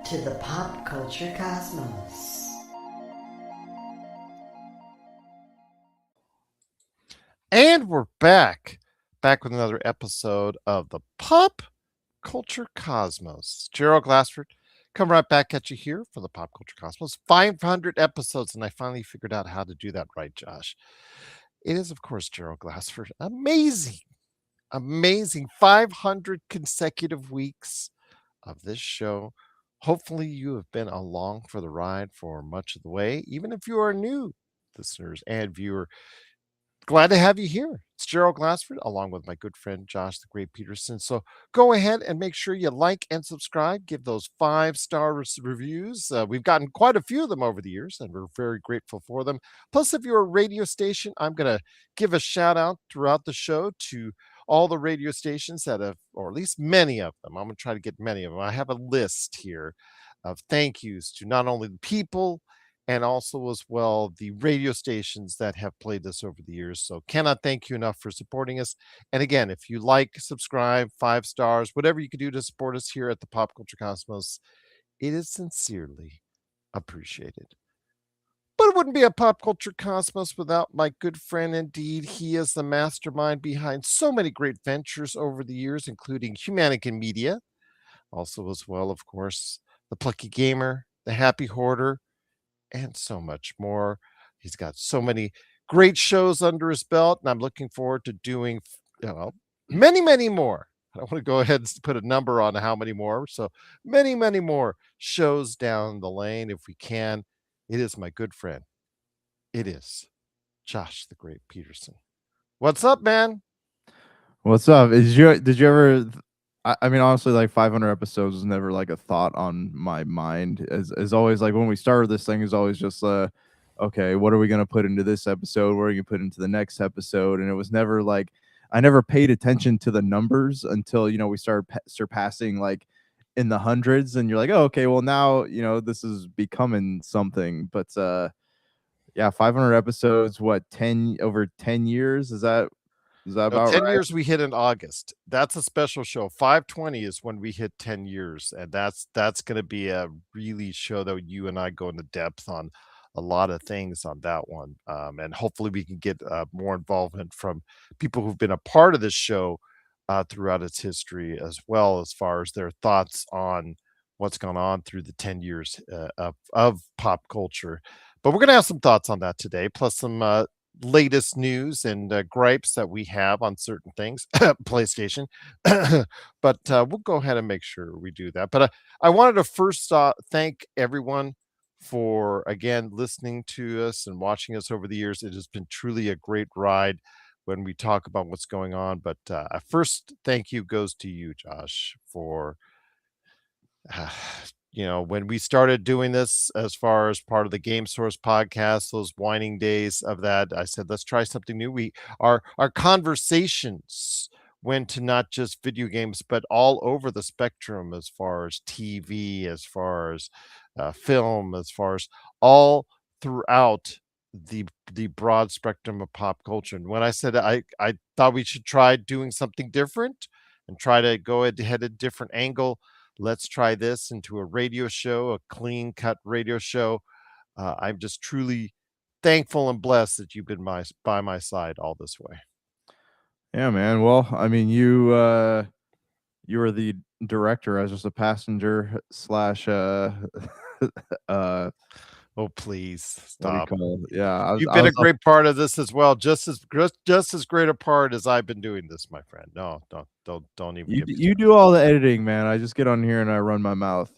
to the pop culture cosmos. And we're back with another episode of the Pop Culture Cosmos. Gerald Glassford, come right back at you here for the Pop Culture Cosmos. 500 episodes, and I finally figured out how to do that right, Josh. It is, of course, Gerald Glassford. Amazing, amazing. 500 consecutive weeks of this show. Hopefully, you have been along for the ride for much of the way, even if you are new listeners and viewer. Glad to have you here. It's Gerald Glassford, along with my good friend Josh the Great Peterson. So go ahead and make sure you like and subscribe. Give those 5-star reviews. We've gotten quite a few of them over the years, and we're very grateful for them. Plus, if you're a radio station, I'm going to give a shout out throughout the show to all the radio stations that have, or at least many of them. I'm going to try to get many of them. I have a list here of thank yous to not only the people and also as well the radio stations that have played this over the years. So cannot thank you enough for supporting us. And again, if you like, subscribe, 5 stars, whatever you can do to support us here at the Pop Culture Cosmos, it is sincerely appreciated. But it wouldn't be a Pop Culture Cosmos without my good friend indeed. He is the mastermind behind so many great ventures over the years, including Humanican Media, also as well, of course, the Plucky Gamer, the Happy Hoarder, and so much more. He's got so many great shows under his belt, and I'm looking forward to doing, many, many more. I don't want to go ahead and put a number on how many more. So many, many more shows down the lane if we can. It is my good friend. It is Josh the Great Peterson. What's up, man? What's up? Did you ever? I mean, honestly, like 500 episodes was never like a thought on my mind. As always, like when we started this thing, is always just okay, what are we gonna put into this episode? What are we gonna put into the next episode? And it was never like I never paid attention to the numbers until we started surpassing like in the hundreds, and you're like, oh, okay, well now this is becoming something. But yeah, 500 episodes. What, 10 years? Is that No, about 10 right? years we hit in August. That's a special show. 520 is when we hit 10 years. And that's going to be a really show that you and I go into depth on a lot of things on that one. And hopefully we can get more involvement from people who've been a part of this show throughout its history, as well as far as their thoughts on what's gone on through the 10 years of pop culture. But we're going to have some thoughts on that today, plus some latest news and gripes that we have on certain things, PlayStation. But we'll go ahead and make sure we do that. But I wanted to first thank everyone for, again, listening to us and watching us over the years. It has been truly a great ride when we talk about what's going on. But first thank you goes to you, Josh, for when we started doing this as far as part of the Game Source podcast, those whining days of that, I said, let's try something new. Our conversations went to not just video games, but all over the spectrum, as far as TV, as far as film, as far as all throughout the broad spectrum of pop culture. And when I said I thought we should try doing something different and try to go ahead a different angle, let's try this into a radio show, a clean cut radio show. I'm just truly thankful and blessed that you've been by my side all this way. Yeah, man. Well, I mean, you were the director. I was just a passenger slash Oh, please what do you stop. call it? Yeah, I was You've I been a was great part of this as well, just as great a part as I've been doing this, my friend. No, don't even get me you started. do all the editing, man. I just get on here and I run my mouth.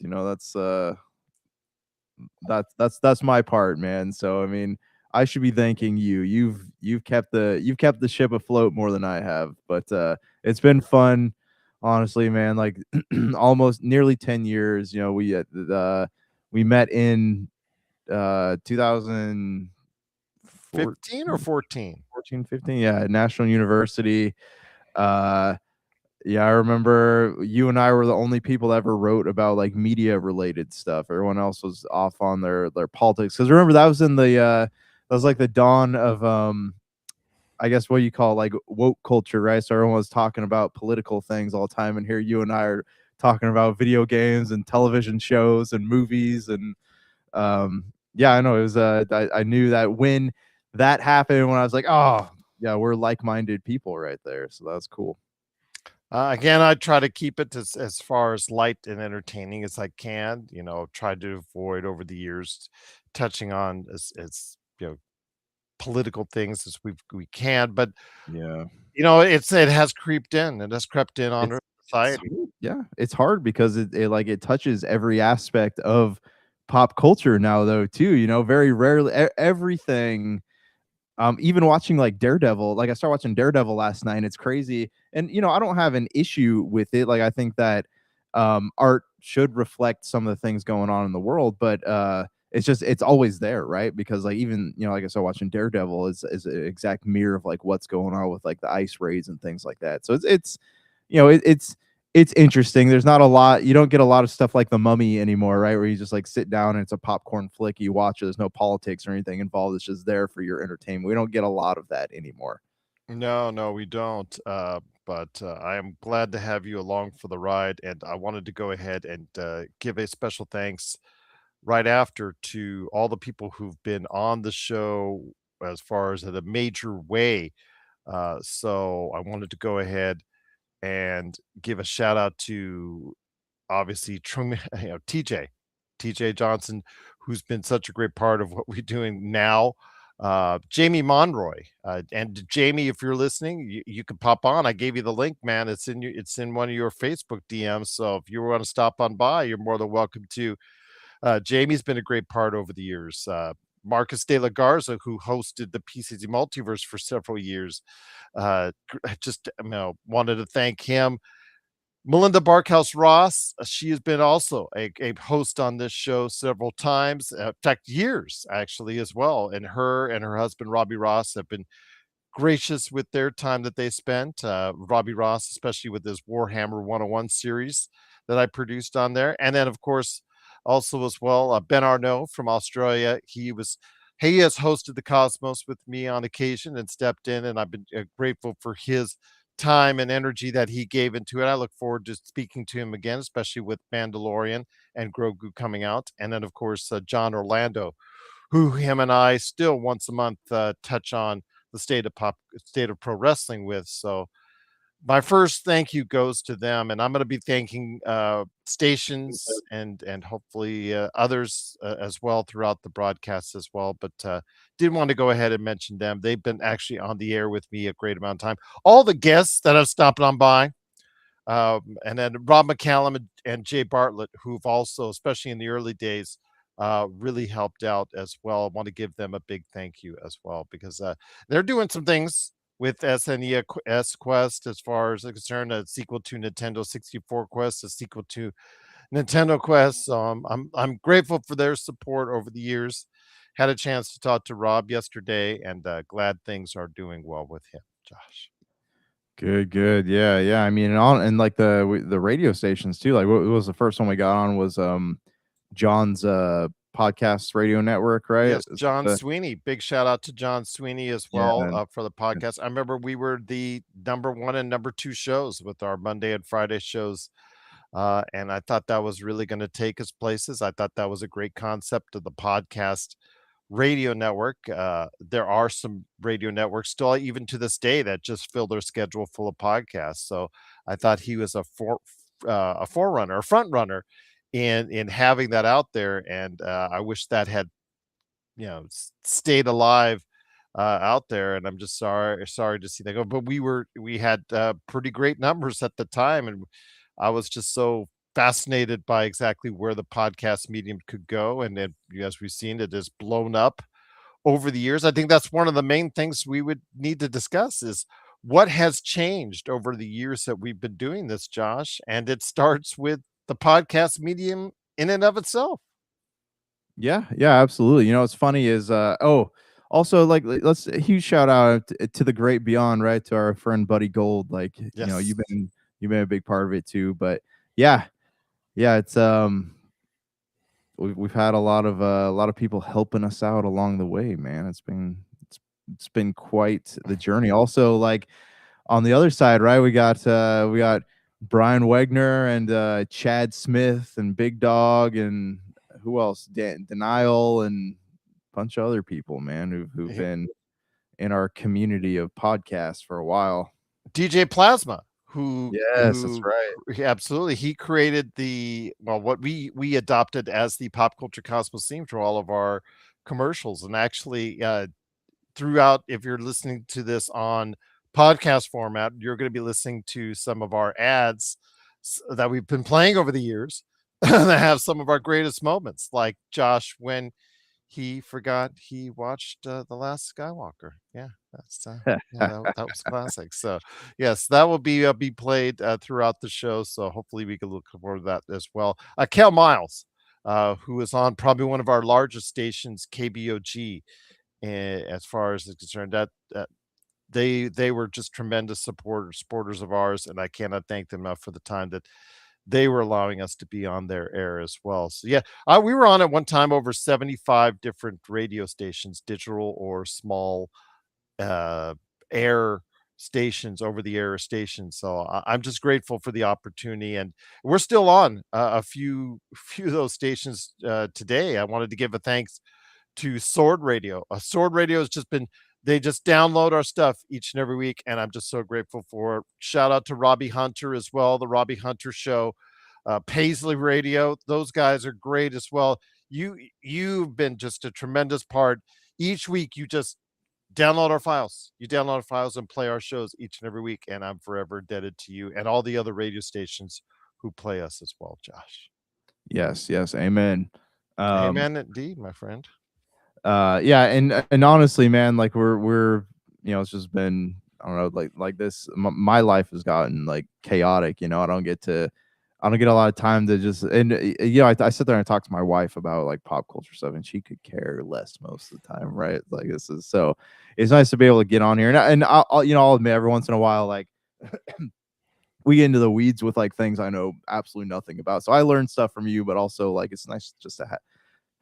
That's my part, man. So I mean, I should be thanking you. You've kept the ship afloat more than I have. But it's been fun, honestly, man. Like almost nearly 10 years. We met in 2014, 15 or 14? 15, yeah, National University. Yeah, I remember you and I were the only people that ever wrote about like media related stuff. Everyone else was off on their politics. Because remember, that was in that was like the dawn of I guess what you call like woke culture, right? So everyone was talking about political things all the time, and here you and I are talking about video games and television shows and movies. And yeah, I know it was I knew that when that happened, when I was like, oh yeah, we're like-minded people right there. So that's cool. Again, I try to keep it as far as light and entertaining as I can. Try to avoid over the years touching on as political things as we can. But Yeah. it has creeped in. It has crept in on our It's society. yeah, it's hard because it touches every aspect of pop culture now, though, too. Very rarely everything. Even watching like Daredevil, like I started watching Daredevil last night, and it's crazy. And I don't have an issue with it. Like I think that art should reflect some of the things going on in the world, but it's always there, right? Because like even like I started watching Daredevil is an exact mirror of like what's going on with like the ice raids and things like that. So it's interesting. There's not a lot. You don't get a lot of stuff like The Mummy anymore, right? Where you just like sit down and it's a popcorn flick. You watch it. There's no politics or anything involved. It's just there for your entertainment. We don't get a lot of that anymore. No, we don't. But I am glad to have you along for the ride, and I wanted to go ahead and give a special thanks right after to all the people who've been on the show as far as in a major way. So I wanted to go ahead and give a shout out to obviously TJ Johnson, who's been such a great part of what we're doing now. Jamie Monroy, and Jamie, if you're listening, you can pop on. I gave you the link, man. It's in one of your Facebook DMs. So if you want to stop on by, you're more than welcome to. Jamie's been a great part over the years. Marcus de la Garza, who hosted the PCZ Multiverse for several years. I just wanted to thank him. Melinda Barkhouse Ross, she has been also a host on this show several times, in fact, years actually as well. And her and her husband, Robbie Ross, have been gracious with their time that they spent. Robbie Ross, especially with his Warhammer 101 series that I produced on there. And then, of course, also as well, Ben Arnault from Australia. He has hosted the Cosmos with me on occasion and stepped in, and I've been grateful for his time and energy that he gave into it. I look forward to speaking to him again, especially with Mandalorian and Grogu coming out. And then, of course, John Orlando, who him and I still once a month touch on the state of pro wrestling with. So my first thank you goes to them, and I'm going to be thanking stations and hopefully others as well throughout the broadcast as well. But did want to go ahead and mention them. They've been actually on the air with me a great amount of time. All the guests that have stopped on by, and then Rob McCallum and Jay Bartlett, who've also, especially in the early days, really helped out as well. I want to give them a big thank you as well because they're doing some things with SNES Quest as far as it's concerned, a sequel to Nintendo 64 Quest, a sequel to Nintendo Quest. So I'm grateful for their support over the years. Had a chance to talk to Rob yesterday, and glad things are doing well with him, Josh. Good. Yeah. I mean, and like the radio stations too. Like, what was the first one we got on was John's podcast radio network, right? Yes, John Sweeney. Big shout out to John Sweeney as well for the podcast. I remember we were the number 1 and number 2 shows with our Monday and Friday shows. And I thought that was really going to take us places. I thought that was a great concept of the podcast radio network. There are some radio networks still, even to this day, that just fill their schedule full of podcasts. So I thought he was a forerunner, a front runner in having that out there. And I wish that had stayed alive out there. And I'm just sorry to see that go. But we had pretty great numbers at the time, and I was just so fascinated by exactly where the podcast medium could go. And then, as we've seen, it has blown up over the years. I think that's one of the main things we would need to discuss is what has changed over the years that we've been doing this, Josh. And it starts with the podcast medium in and of itself. Yeah, absolutely. What's funny is also like let's a huge shout out to the great beyond, right? To our friend Buddy Gold. Like, Yes. you've been a big part of it too. But yeah, it's we've had a lot of people helping us out along the way, man. It's been quite the journey. Also, like on the other side, right? We got Brian Wegner and Chad Smith and Big Dog and who else? Denial and a bunch of other people, man, who've been in our community of podcasts for a while. DJ Plasma, who Yes, that's right. absolutely, he created what we adopted as the Pop Culture Cosmos theme for all of our commercials, and actually throughout, if you're listening to this on podcast format, you're going to be listening to some of our ads that we've been playing over the years that have some of our greatest moments, like Josh when he forgot he watched The Last Skywalker. Yeah, that's that was classic. So yes, that will be played throughout the show. So hopefully we can look forward to that as well. Kel Miles, who is on probably one of our largest stations, KBOG, as far as it's concerned, that they were just tremendous supporters of ours, and I cannot thank them enough for the time that they were allowing us to be on their air as well. So yeah, we were on at one time over 75 different radio stations, digital or small uh, air stations, over the air stations. So I'm just grateful for the opportunity, and we're still on a few of those stations today. I wanted to give a thanks to Sword Radio. Sword Radio has just been, they just download our stuff each and every week, and I'm just so grateful for it. Shout out to Robbie Hunter as well, the Robbie Hunter Show, Paisley Radio. Those guys are great as well. You've been just a tremendous part. Each week, you just download our files. You download our files and play our shows each and every week, and I'm forever indebted to you and all the other radio stations who play us as well, Josh. Yes, amen. Amen, indeed, my friend. Yeah, and honestly, man, like we're it's just been, I don't know, like this. My life has gotten like chaotic. I don't get a lot of time to just, and I sit there and talk to my wife about like pop culture stuff, and she could care less most of the time, right? Like this is so, it's nice to be able to get on here, and I'll admit every once in a while, like we get into the weeds with like things I know absolutely nothing about. So I learn stuff from you, but also like it's nice just to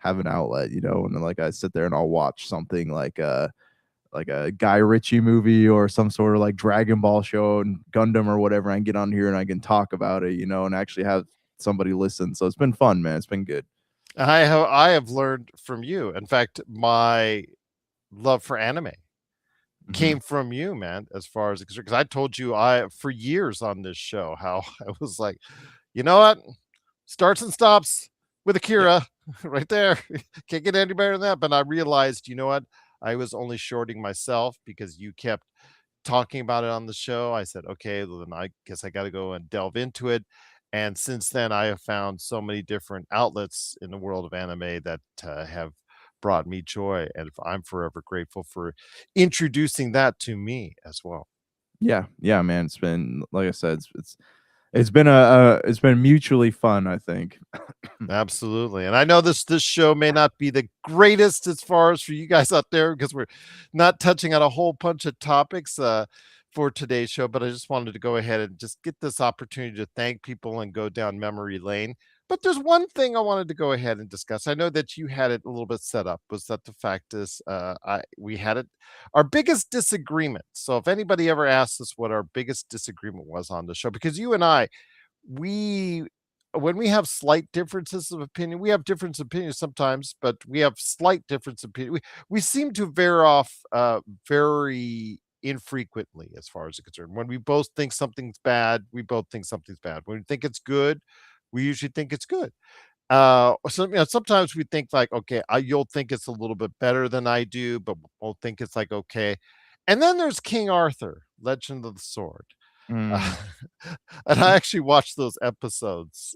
have an outlet, and then like I sit there and I'll watch something like a Guy Ritchie movie or some sort of like Dragon Ball show and Gundam or whatever, and get on here and I can talk about it, and actually have somebody listen. So it's been fun, man. It's been good. I have learned from you. In fact, my love for anime came from you, man, as far as, because I told you for years on this show how I was like, you know what? Starts and stops with Akira right there. Can't get any better than that. But I realized, you know what? I was only shorting myself because you kept talking about it on the show. I said, okay, well, then I guess I got to go and delve into it. And since then, I have found so many different outlets in the world of anime that have brought me joy. And I'm forever grateful for introducing that to me as well. Yeah, man. It's been, like I said, it's been mutually fun, I think. Absolutely. And I know this show may not be the greatest as far as for you guys out there, because we're not touching on a whole bunch of topics for today's show, but I just wanted to go ahead and just get this opportunity to thank people and go down memory lane. But there's one thing I wanted to go ahead and discuss. I know that you had it a little bit set up, was that the fact is we had it, our biggest disagreement. So if anybody ever asks us what our biggest disagreement was on the show, because you and I, we when we have slight differences of opinion, we have different opinions sometimes, but we have slight difference of opinion. We seem to veer off very infrequently as far as it's concerned. When we both think something's bad, we both think something's bad. When we think it's good, we usually think it's good. Sometimes we think like, okay, you'll think it's a little bit better than I do, but we'll think it's like okay. And then there's King Arthur, Legend of the Sword. Uh, and I actually watched those episodes,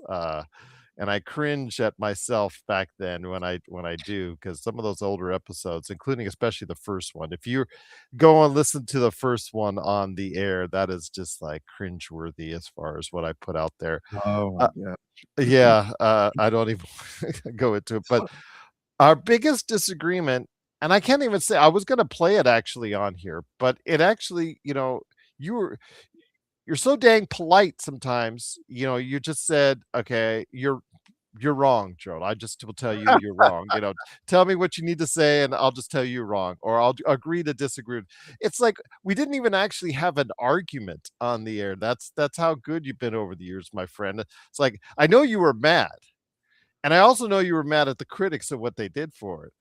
and I cringe at myself back then when I do, because some of those older episodes, including especially the first one, if you go and listen to the first one on the air, that is just like cringeworthy as far as what I put out there. Oh my God. Yeah, I don't even go into it, but our biggest disagreement, and I can't even say, I was going to play it actually on here, but it actually, you were you're so dang polite sometimes, you just said, okay, you're wrong, Gerald. I just will tell you you're wrong. Tell me what you need to say, and I'll just tell you you're wrong, or I'll agree to disagree. It's like we didn't even actually have an argument on the air. That's how good you've been over the years, my friend. It's like I know you were mad, and I also know you were mad at the critics of what they did for it.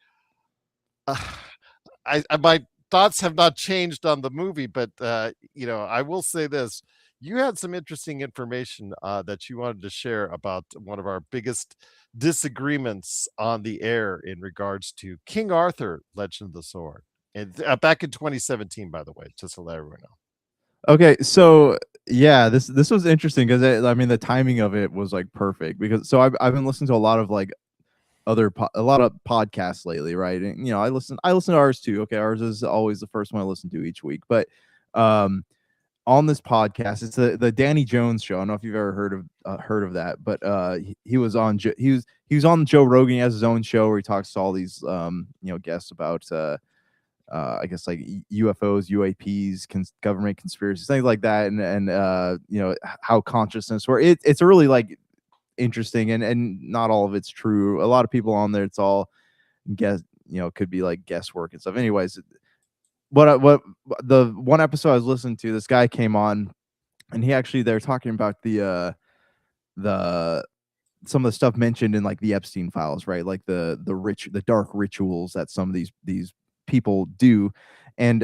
My thoughts have not changed on the movie, but I will say this: you had some interesting information that you wanted to share about one of our biggest disagreements on the air in regards to King Arthur: Legend of the Sword, and back in 2017, by the way, just to let everyone know. Okay, so yeah, this was interesting because I mean the timing of it was like perfect because I've been listening to a lot of like a lot of podcasts lately, right? And I listen to ours too. Okay, ours is always the first one I listen to each week, but um on this podcast, it's the Danny Jones show. I don't know if you've ever heard of that, but he was on he was on Joe Rogan. He has his own show where he talks to all these guests about I guess like UFOs, UAPs, government conspiracies, things like that, and how consciousness works. It's really like interesting, and not all of it's true. A lot of people on there, it's all guess could be like guesswork and stuff. Anyways, what the one episode I was listening to, this guy came on, and they're talking about the some of the stuff mentioned in like the Epstein files, right? Like the dark rituals that some of these people do, and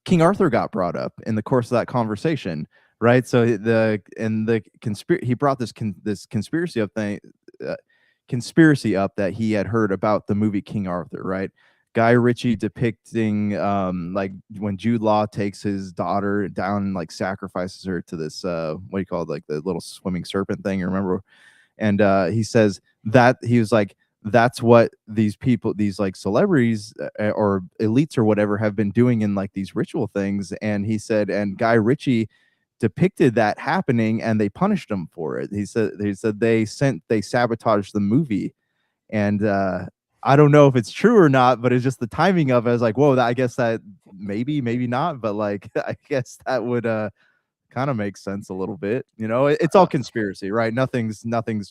King Arthur got brought up in the course of that conversation, right? So he brought this conspiracy uh, conspiracy up that he had heard about the movie King Arthur, right? Guy Ritchie depicting like when Jude Law takes his daughter down and like sacrifices her to this what do you call it, like the little swimming serpent thing, you remember? And he says that he was like, that's what these people, these like celebrities or elites or whatever have been doing in like these ritual things. And he said, and Guy Ritchie depicted that happening and they punished him for it. He said they sabotaged the movie. And I don't know if it's true or not, but it's just the timing of it. I was like, whoa, I guess that maybe not, but like I guess that would kind of make sense a little bit. It's all conspiracy, right? Nothing's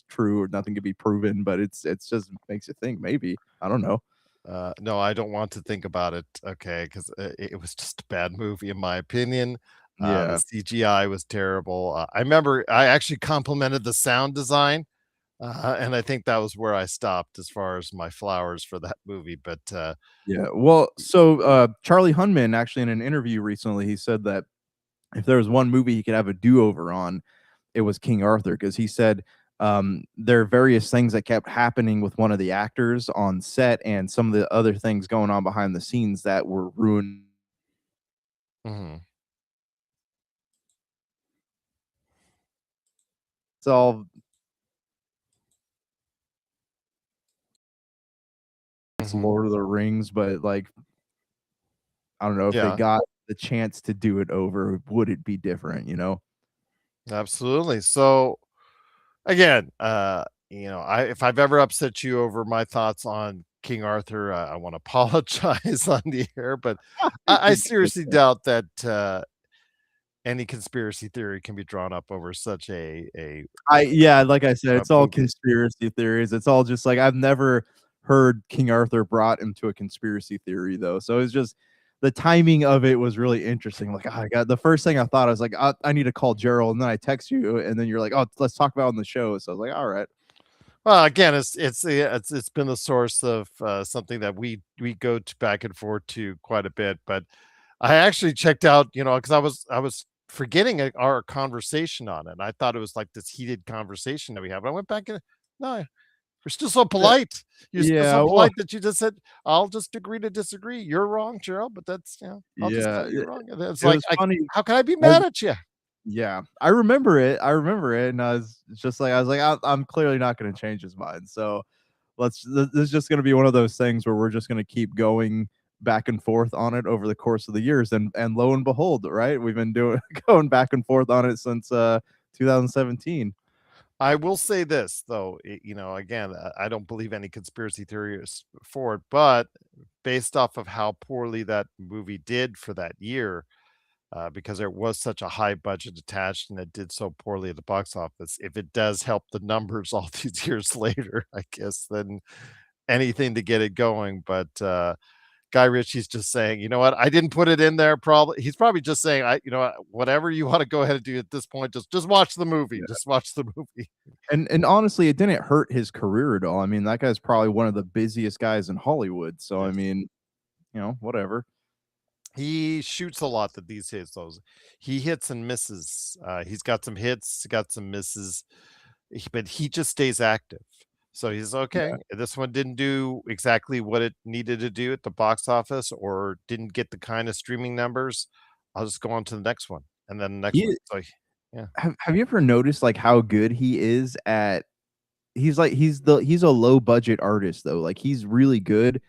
true or nothing can be proven, but it's just makes you think maybe. I don't know. No, I don't want to think about it. Okay, because it was just a bad movie in my opinion. The Yeah. CGI was terrible. I remember I actually complimented the sound design. And I think that was where I stopped as far as my flowers for that movie. But Yeah. Well, so Charlie Hunman actually in an interview recently, he said that if there was one movie he could have a do-over on, it was King Arthur, because he said there are various things that kept happening with one of the actors on set and some of the other things going on behind the scenes that were ruined. mhm, It's all it's mhm, Lord of the Rings, but like I don't know if they yeah, got the chance to do it over, would it be different, you know? absolutely. So again, if I've ever upset you over my thoughts on King Arthur, I want to apologize on the air. But I You're good, seriously man. doubt that any conspiracy theory can be drawn up over such Yeah, like I said, a it's all movie. conspiracy theories. It's all just like I've never heard King Arthur brought into a conspiracy theory though. So it's just the timing of it was really interesting. Like, oh, I got the first thing I thought I was like, I need to call Gerald, and then I text you, and then you're like, oh, let's talk about it on the show. So I was like, all right. Well, again, it's been the source of something that we go to back and forth to quite a bit. But I actually checked out, because I was forgetting our conversation on it. I thought it was like this heated conversation that we have. I went back and no, you're still so Uh, polite. You're still Yeah, so well, polite that you just said, "I'll just agree to disagree. You're wrong, Gerald, but that's I'll just yeah, tell you you're wrong." And it's it like, was funny. how can I be I mad at you? Yeah, I remember it. And I was just like, I'm clearly not going to change his mind. So this is just going to be one of those things where we're just going to keep going back and forth on it over the course of the years. And lo and behold, right, we've been doing going back and forth on it since 2017. I will say this though, again, I don't believe any conspiracy theories for it, but based off of how poorly that movie did for that year, because there was such a high budget attached and it did so poorly at the box office. If it does help the numbers all these years later, I guess, then anything to get it going. But Guy Ritchie's just saying, you know what, I didn't put it in there. Probably he's probably just saying, whatever you want to go ahead and do at this point, just watch the movie. Yeah. Just watch the movie. And honestly, it didn't hurt his career at all. I mean, that guy's probably one of the busiest guys in Hollywood. So I Yes. mean, whatever. He shoots a lot that these days, though. He hits and misses. He's got some hits, got some misses, but he just stays active. So he's okay. Yeah. This one didn't do exactly what it needed to do at the box office, or didn't get the kind of streaming numbers. I'll just go on to the next one, and then the next He one. So, yeah. have you ever noticed like how good he is at he's a low budget artist though. Like he's really good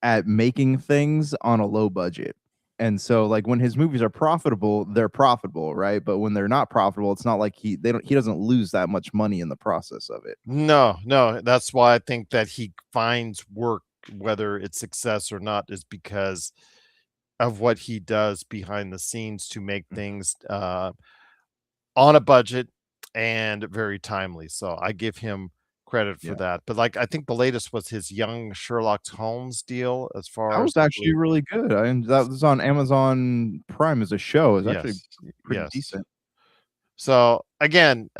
at making things on a low budget. And so like when his movies are profitable, they're profitable, right? But when they're not profitable, it's not like he doesn't lose that much money in the process of it. No, that's why I think that he finds work, whether it's success or not, is because of what he does behind the scenes to make things on a budget and very timely. So I give him credit for Yeah. that. But like I think the latest was his Young Sherlock Holmes deal as That far as was actually really good. That was on Amazon Prime as a show. It's actually yes, pretty yes. decent. So again,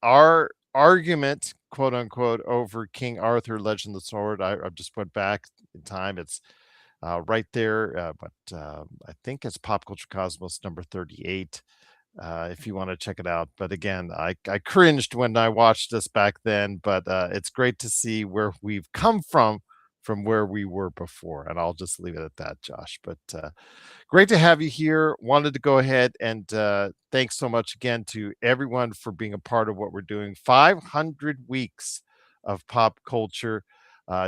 our argument, quote unquote, over King Arthur, Legend of the Sword. I just went back in time. It's right there, but I think it's Pop Culture Cosmos number 38. If you want to check it out. But again, I cringed when I watched this back then, but it's great to see where we've come from where we were before. And I'll just leave it at that, Josh. But great to have you here. Wanted to go ahead and thanks so much again to everyone for being a part of what we're doing. 500 weeks of pop culture.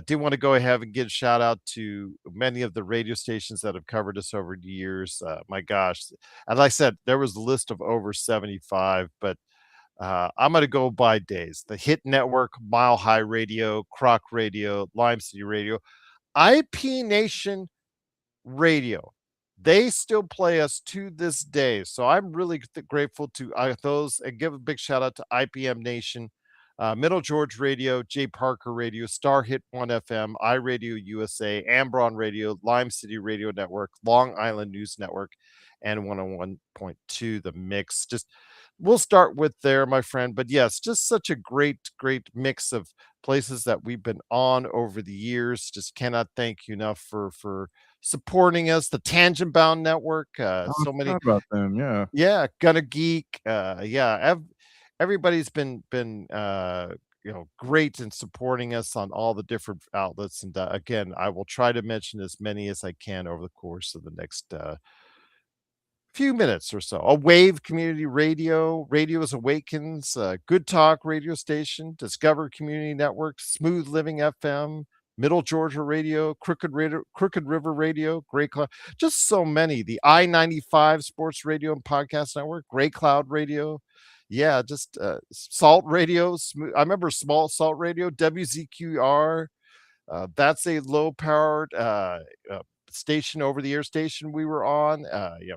Did want to go ahead and give a shout out to many of the radio stations that have covered us over the years. My gosh. And like I said, there was a list of over 75, but I'm going to go by days. The Hit Network, Mile High Radio, Croc Radio, Lime City Radio, IP Nation Radio. They still play us to this day. So I'm really grateful to those, and give a big shout out to IPM Nation, Middle George Radio, J Parker Radio, Star Hit 1 FM, iRadio USA, Ambron Radio, Lime City Radio Network, Long Island News Network, and 101.2 The Mix. Just we'll start with there, my friend. But yes, just such a great mix of places that we've been on over the years. Just cannot thank you enough for supporting us. The Tangent Bound Network, Oh, I so many, forgot about them. Yeah. Gonna Geek, everybody's been great in supporting us on all the different outlets. And again, I will try to mention as many as I can over the course of the next few minutes or so. A Wave Community Radio, Radio is Awakens, Good Talk Radio Station, Discover Community Network, Smooth Living FM, Middle Georgia Radio, Crooked River Radio, Gray Cloud, just so many. The I-95 Sports Radio and Podcast Network, Gray Cloud Radio. Yeah, just Salt Radio. I remember Small Salt Radio, WZQR. That's a low-powered station, over the air station we were on.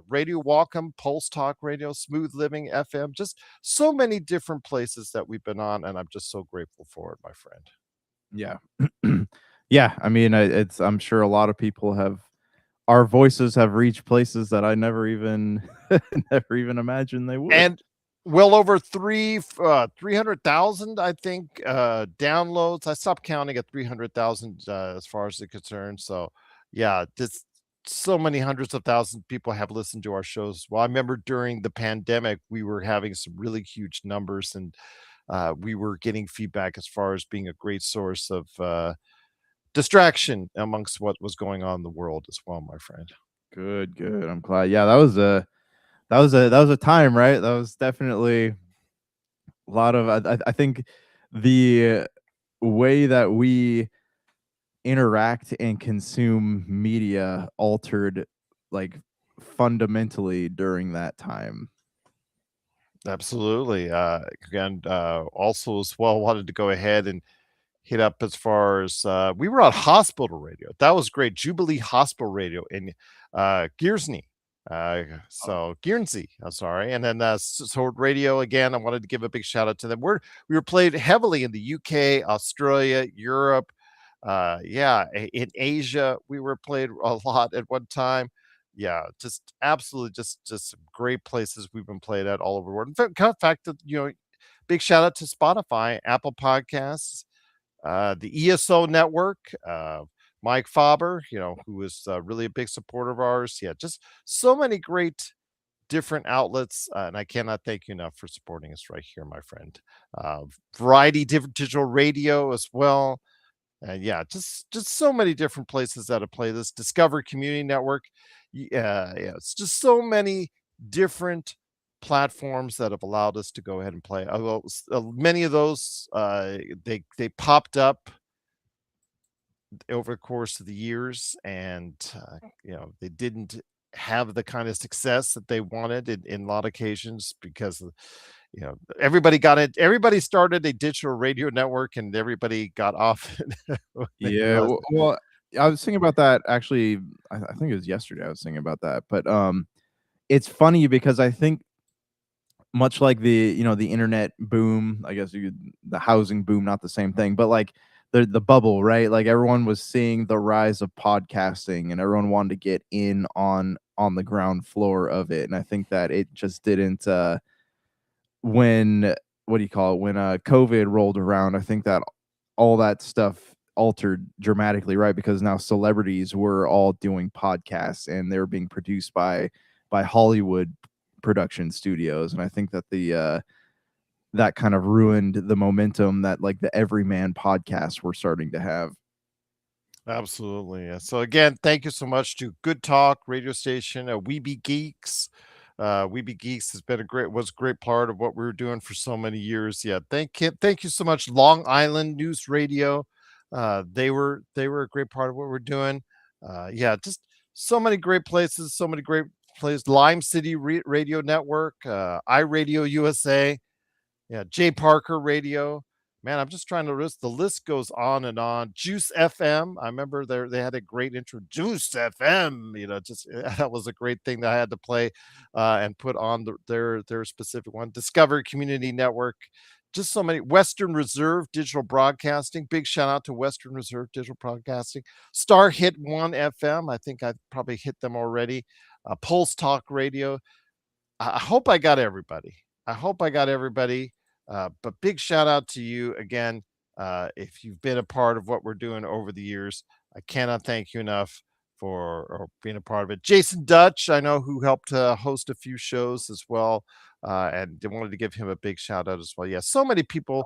Radio Wacom, Pulse Talk Radio, Smooth Living FM, just so many different places that we've been on, and I'm just so grateful for it, my friend. Yeah. Yeah. I mean, I'm sure a lot of people our voices have reached places that I never even imagined they would. And well over 300,000, I think, downloads. I stopped counting at 300,000 as far as it's concerned. So yeah, just so many hundreds of thousands of people have listened to our shows. Well, I remember during the pandemic, we were having some really huge numbers, and we were getting feedback as far as being a great source of distraction amongst what was going on in the world as well, my friend. Good. I'm glad. Yeah, that was a time, right? That was definitely a lot of. I think the way that we interact and consume media altered like fundamentally during that time. Absolutely. Again, also as well, wanted to go ahead and hit up as far as we were on hospital radio. That was great. Jubilee Hospital Radio in Gearsney. So Guernsey, I'm sorry. And then Sword Radio again. I wanted to give a big shout out to them. We were played heavily in the UK, Australia, Europe. In Asia, we were played a lot at one time. Yeah, just absolutely just some great places we've been played at all over the world. In fact, big shout out to Spotify, Apple Podcasts, the ESO network, Mike Faber, who is really a big supporter of ours. Yeah, just so many great different outlets, and I cannot thank you enough for supporting us right here, my friend. Variety different digital radio as well. And yeah, just so many different places that have played this. Discover Community Network. Yeah, it's just so many different platforms that have allowed us to go ahead and play. Although many of those they popped up over the course of the years, and they didn't have the kind of success that they wanted in a lot of occasions because everybody started a digital radio network and everybody got off when they Yeah, realized well, I was thinking about that actually. I think it was yesterday. I was thinking about that, but it's funny because I think much like the internet boom, I guess the housing boom, not the same thing, but like the bubble, right? Like everyone was seeing the rise of podcasting, and everyone wanted to get in on the ground floor of it, and I think that it just didn't. When what do you call it? When COVID rolled around, I think that all that stuff altered dramatically, right? Because now celebrities were all doing podcasts, and they were being produced by Hollywood production studios, and I think that the that kind of ruined the momentum that like the everyman podcasts were starting to have. absolutely. So again, thank you so much to Good Talk radio station, Weeby Geeks. Weeby Geeks was a great part of what we were doing for so many years. Yeah, thank you so much, Long Island News Radio. They were a great part of what we're doing. Yeah, just so many great places, so many great places. Lime City Radio Network, iRadio USA. Yeah, Jay Parker Radio. Man, I'm just trying to list. The list goes on and on. Juice FM. I remember they had a great intro. Juice FM. Just that was a great thing that I had to play and put on their specific one. Discover Community Network. Just so many. Western Reserve Digital Broadcasting. Big shout out to Western Reserve Digital Broadcasting. Star Hit One FM. I think I probably hit them already. Pulse Talk Radio. I hope I got everybody. But big shout out to you again. If you've been a part of what we're doing over the years, I cannot thank you enough for being a part of it. Jason Dutch, I know, who helped host a few shows as well, and I wanted to give him a big shout out as well. Yeah, so many people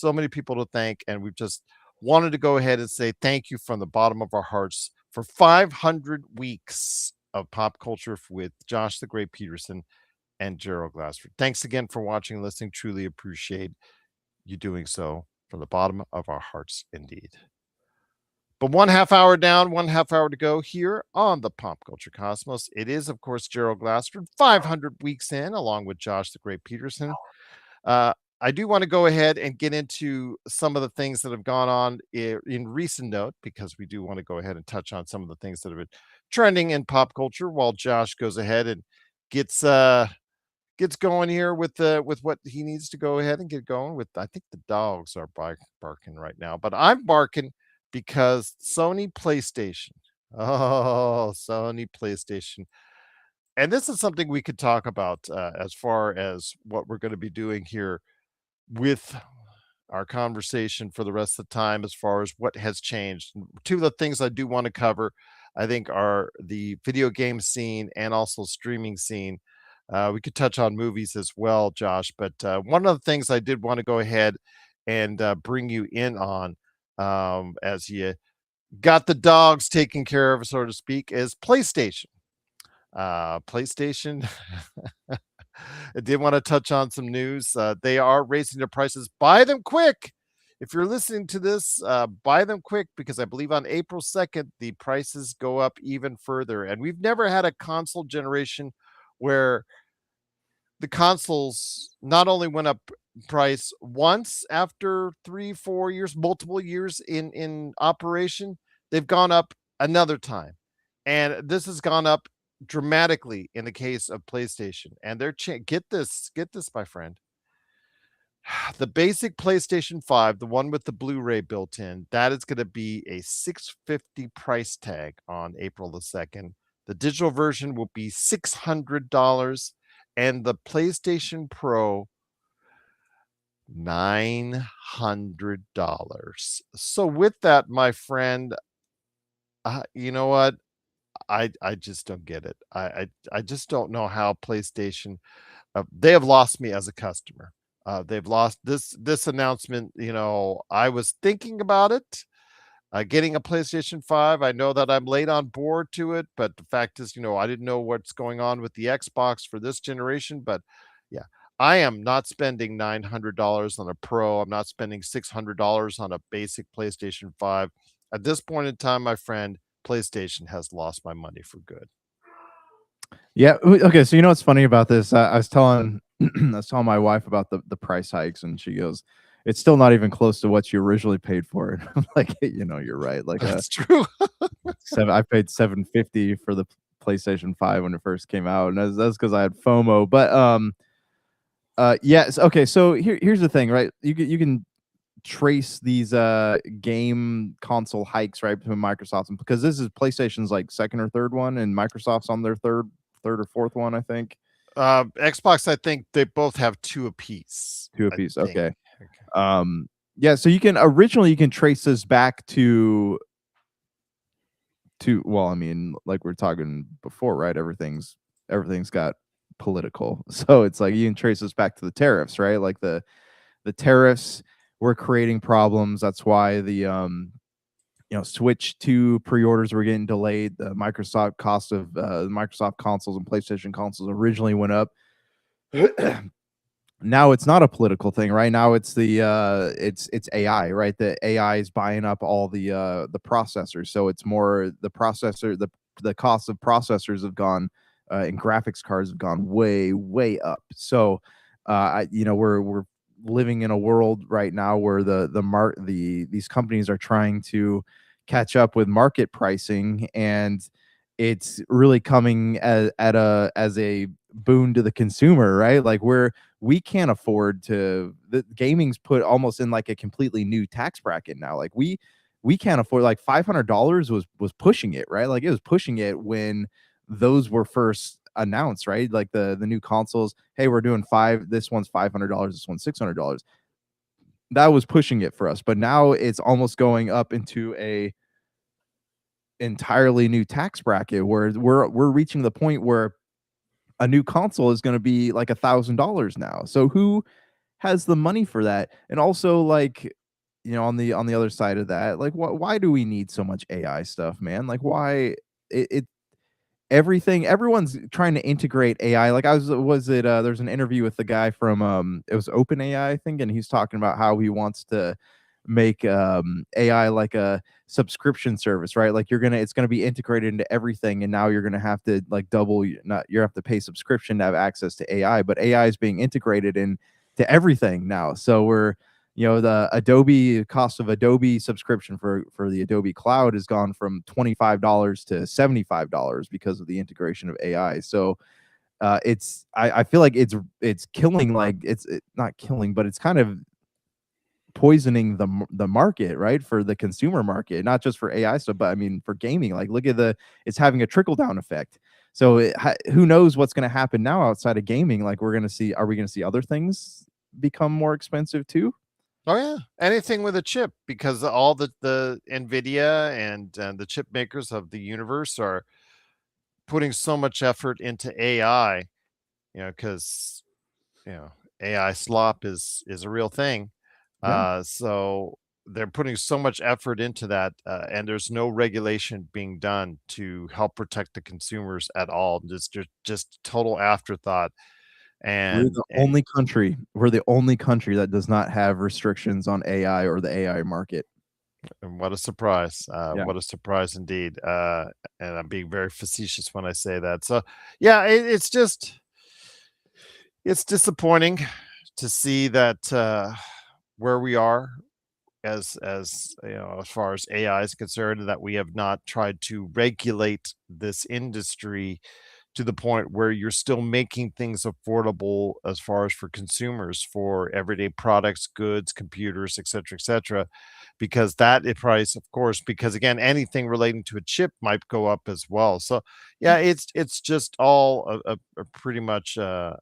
to thank, and we've just wanted to go ahead and say thank you from the bottom of our hearts for 500 weeks of pop culture with Josh the Great Peterson and Gerald Glassford. Thanks again for watching and listening. Truly appreciate you doing so from the bottom of our hearts indeed. But 1/2 hour down, 1/2 hour to go here on the Pop Culture Cosmos. It is, of course, Gerald Glassford, 500 weeks in, along with Josh the Great Peterson. I do want to go ahead and get into some of the things that have gone on in recent note, because we do want to go ahead and touch on some of the things that have been trending in pop culture while Josh goes ahead and gets going here with what he needs to go ahead and get going with. I think the dogs are barking right now, but I'm barking because Sony PlayStation. Oh, Sony PlayStation. And this is something we could talk about as far as what we're going to be doing here with our conversation for the rest of the time, as far as what has changed. Two of the things I do want to cover, I think, are the video game scene and also streaming scene. We could touch on movies as well, Josh, but one of the things I did want to go ahead and bring you in on, as you got the dogs taken care of, so to speak, is PlayStation. PlayStation. I did want to touch on some news. They are raising their prices. Buy them quick. If you're listening to this, buy them quick, because I believe on April 2nd, the prices go up even further. And we've never had a console generation where the consoles not only went up price once after 3-4 years, multiple years in operation, they've gone up another time. And this has gone up dramatically in the case of PlayStation, and they're get this, my friend. The basic PlayStation 5, the one with the Blu-ray built in, that is going to be a $650 price tag on April the 2nd. The digital version will be $600, and the PlayStation Pro $900. So with that, my friend, you know what? I just don't get it. I just don't know how PlayStation, they have lost me as a customer. They've lost this announcement. I was thinking about it, getting a PlayStation 5. I know that I'm late on board to it, but the fact is, I didn't know what's going on with the Xbox for this generation. But yeah, I am not spending $900 on a Pro. I'm not spending $600 on a basic PlayStation 5. At this point in time, my friend, PlayStation has lost my money for good. Yeah. Okay. So you know what's funny about this? I was telling I was telling my wife about the price hikes, and she goes, "It's still not even close to what you originally paid for it." I'm like, you're right. Like, That's true. I paid $750 for the PlayStation 5 when it first came out, and that's because I had FOMO. But yes. Okay. So here's the thing, right? You can trace these game console hikes right between Microsoft, and because this is PlayStation's like second or third one, and Microsoft's on their third or fourth one, I think. Xbox, I think they both have two apiece. Two I apiece. think. Okay. Yeah, so you can trace this back to well, I mean, like we are talking before, right? Everything's got political. So it's like you can trace this back to the tariffs, right? Like the tariffs were creating problems. That's why the Switch 2 pre-orders were getting delayed. The Microsoft cost of Microsoft consoles and PlayStation consoles originally went up. Now it's not a political thing, right? Now it's the it's AI, right? The AI is buying up all the processors, so it's more the processor. The cost of processors have gone, and graphics cards have gone way up. So, we're living in a world right now where these companies are trying to catch up with market pricing, and it's really coming as a boon to the consumer, right? Like we can't afford to, the gaming's put almost in like a completely new tax bracket now. Like we can't afford, like $500 was pushing it, right? Like it was pushing it when those were first announced, right? Like the new consoles, hey, we're doing this one's $500, this one's $600. That was pushing it for us, but now it's almost going up into a entirely new tax bracket where we're reaching the point where a new console is going to be like $1,000 now. So who has the money for that? And also, like, on the other side of that, like, why do we need so much AI stuff, man? Like, why everyone's trying to integrate AI. Like there's an interview with the guy from it was OpenAI, I think, and he's talking about how he wants to make AI like a subscription service, right? Like it's gonna be integrated into everything, and now you're gonna have to like you have to pay subscription to have access to AI, but AI is being integrated into everything now. So we're the Adobe cost of Adobe subscription for the Adobe Cloud has gone from $25 to $75 because of the integration of AI. So I feel like it's killing, like it's not killing, but it's kind of poisoning the market, right? For the consumer market, not just for AI stuff, but I mean for gaming. Like look at it's having a trickle down effect. So who knows what's going to happen now outside of gaming? Like are we going to see other things become more expensive too? Oh yeah, anything with a chip, because all the Nvidia and the chip makers of the universe are putting so much effort into AI. Because AI slop is a real thing. Yeah. So they're putting so much effort into that, and there's no regulation being done to help protect the consumers at all. Just total afterthought. We're And the only country. We're the only country that does not have restrictions on AI or the AI market. And what a surprise. Yeah. What a surprise indeed. And I'm being very facetious when I say that. So, yeah, it's disappointing to see that where we are as far as AI is concerned, that we have not tried to regulate this industry to the point where you're still making things affordable as far as for consumers for everyday products, goods, computers, et cetera, because that price, of course, because again, anything relating to a chip might go up as well. So yeah, it's just all a pretty much a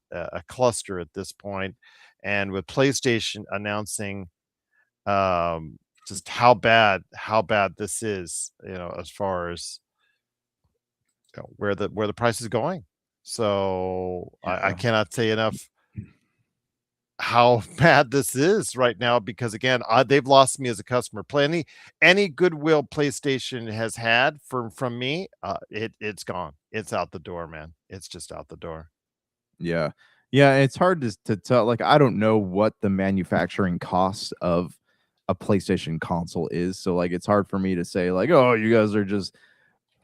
cluster at this point. And with PlayStation announcing just how bad this is, as far as where the price is going. So I Yeah. cannot say enough how bad this is right now because again, they've lost me as a customer. Any goodwill PlayStation has had from me, it's gone. It's out the door, man. It's just out the door. Yeah. Yeah, it's hard to tell. Like, I don't know what the manufacturing cost of a PlayStation console is. So like it's hard for me to say like, oh, you guys are just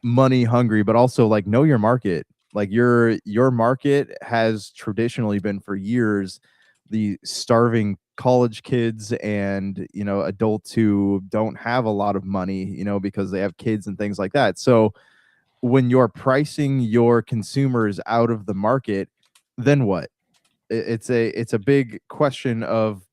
money hungry, but also like know your market. Like your market has traditionally been for years the starving college kids and adults who don't have a lot of money, because they have kids and things like that. So when you're pricing your consumers out of the market, then what? It's a big question of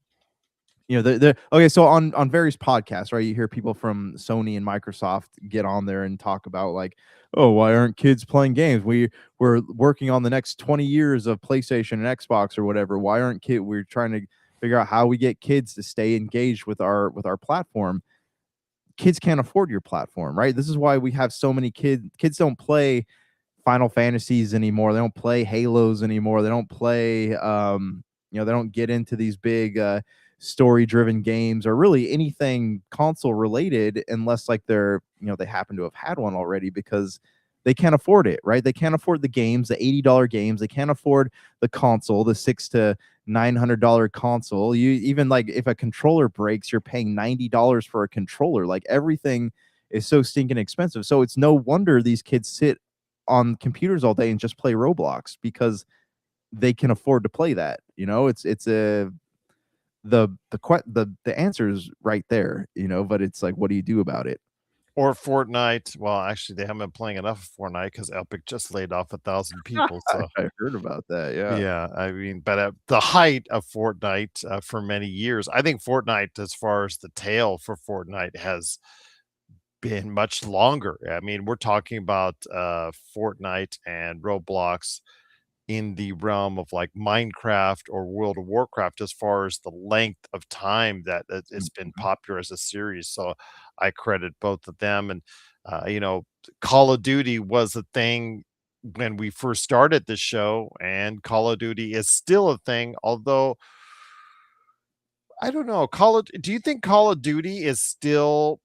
the okay. So on various podcasts, right, you hear people from Sony and Microsoft get on there and talk about like, oh, why aren't kids playing games? We're working on the next 20 years of PlayStation and Xbox or whatever. Why aren't we're trying to figure out how we get kids to stay engaged with our platform. Kids can't afford your platform, right? This is why we have so many kids don't play Final Fantasies anymore. They don't play Halos anymore. They don't play they don't get into these big story driven games or really anything console related unless like they happen to have had one already because they can't afford it, right? They can't afford the games, the $80 games. They can't afford the console, the $600 to $900 console. You even like if a controller breaks, you're paying $90 for a controller. Like everything is so stinking expensive. So it's no wonder these kids sit on computers all day and just play Roblox because they can afford to play that. It's a the answer is right there, but it's like, what do you do about it? Or Fortnite. Well, actually, they haven't been playing enough of Fortnite because Epic just laid off 1,000 people. So I heard about that. Yeah. yeah, I mean, but at the height of Fortnite for many years, I think Fortnite, as far as the tail for Fortnite, has been much longer. I mean, we're talking about Fortnite and Roblox in the realm of like Minecraft or World of Warcraft as far as the length of time that it's been Mhm. popular as a series. So I credit both of them. And, Call of Duty was a thing when we first started the show, and Call of Duty is still a thing, although I don't know. Do you think Call of Duty is still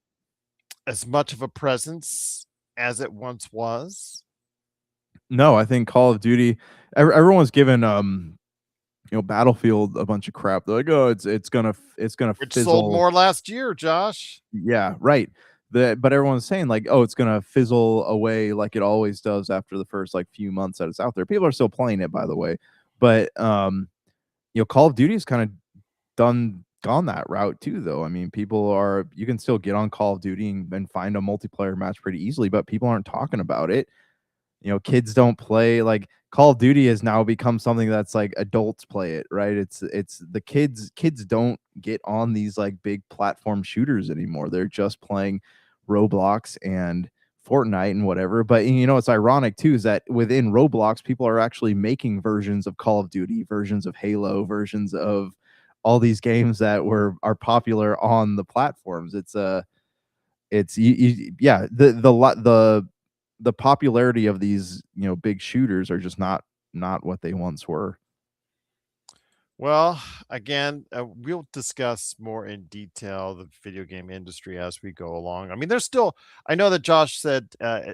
as much of a presence as it once was? No, I think Call of Duty. Everyone's given Battlefield a bunch of crap. They're like, oh, it's gonna Which sold fizzle. more last year, Josh. Yeah, right. But everyone's saying like, oh, it's gonna fizzle away like it always does after the first like few months that it's out there. People are still playing it, by the way. But Call of Duty is kind of gone that route too, though. I mean, you can still get on Call of Duty and find a multiplayer match pretty easily, but people aren't talking about it. Kids don't play like Call of Duty has now become something that's like adults play it, right? It's the kids don't get on these like big platform shooters anymore. They're just playing Roblox and Fortnite and whatever. But it's ironic too is that within Roblox, people are actually making versions of Call of Duty, versions of Halo, versions of all these games that are popular on the platforms. Yeah, the popularity of these big shooters are just not what they once were. Well, again, we'll discuss more in detail the video game industry as we go along. I mean, there's still, I know that Josh said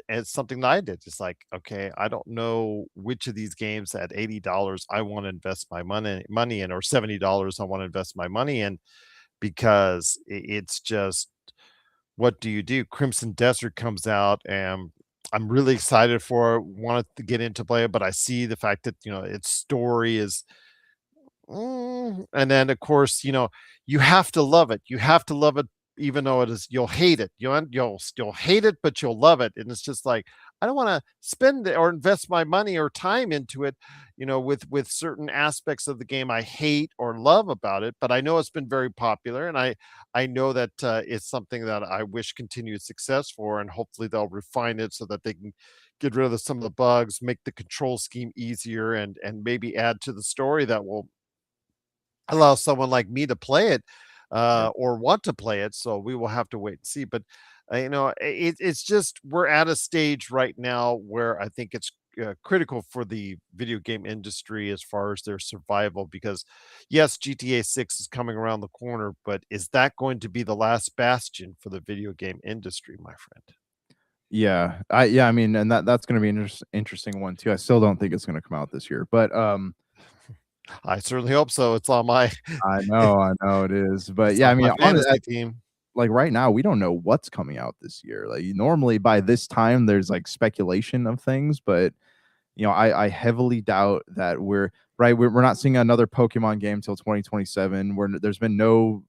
it's something that I did. It's like, okay, I don't know which of these games at $80 I want to invest my money in, or $70 I want to invest my money in, because it's just, what do you do? Crimson Desert comes out, and I'm really excited for it, wanted to get into play it, but I see the fact that, its story is, and then of course, you have to love it. You have to love it even though you'll hate it. You'll hate it, but you'll love it. And it's just like, I don't want to spend or invest my money or time into it, with certain aspects of the game I hate or love about it. But I know it's been very popular, and I know that it's something that I wish continued success for, and hopefully they'll refine it so that they can get rid of some of the bugs, make the control scheme easier, and maybe add to the story that will allow someone like me to play it, Yeah. or want to play it. So we will have to wait and see. But it's just we're at a stage right now where I think it's critical for the video game industry as far as their survival. Because yes, GTA 6 is coming around the corner, but is that going to be the last bastion for the video game industry, my friend? I mean, and that's gonna be an interesting one too. I still don't think it's gonna come out this year, but I certainly hope so. It's on my I know it is, but it's yeah, I on mean, my on fantasy team. like right now, we don't know what's coming out this year. Like normally by this time, there's like speculation of things, but I heavily doubt that we're right. We're not seeing another Pokemon game till 2027. There's been no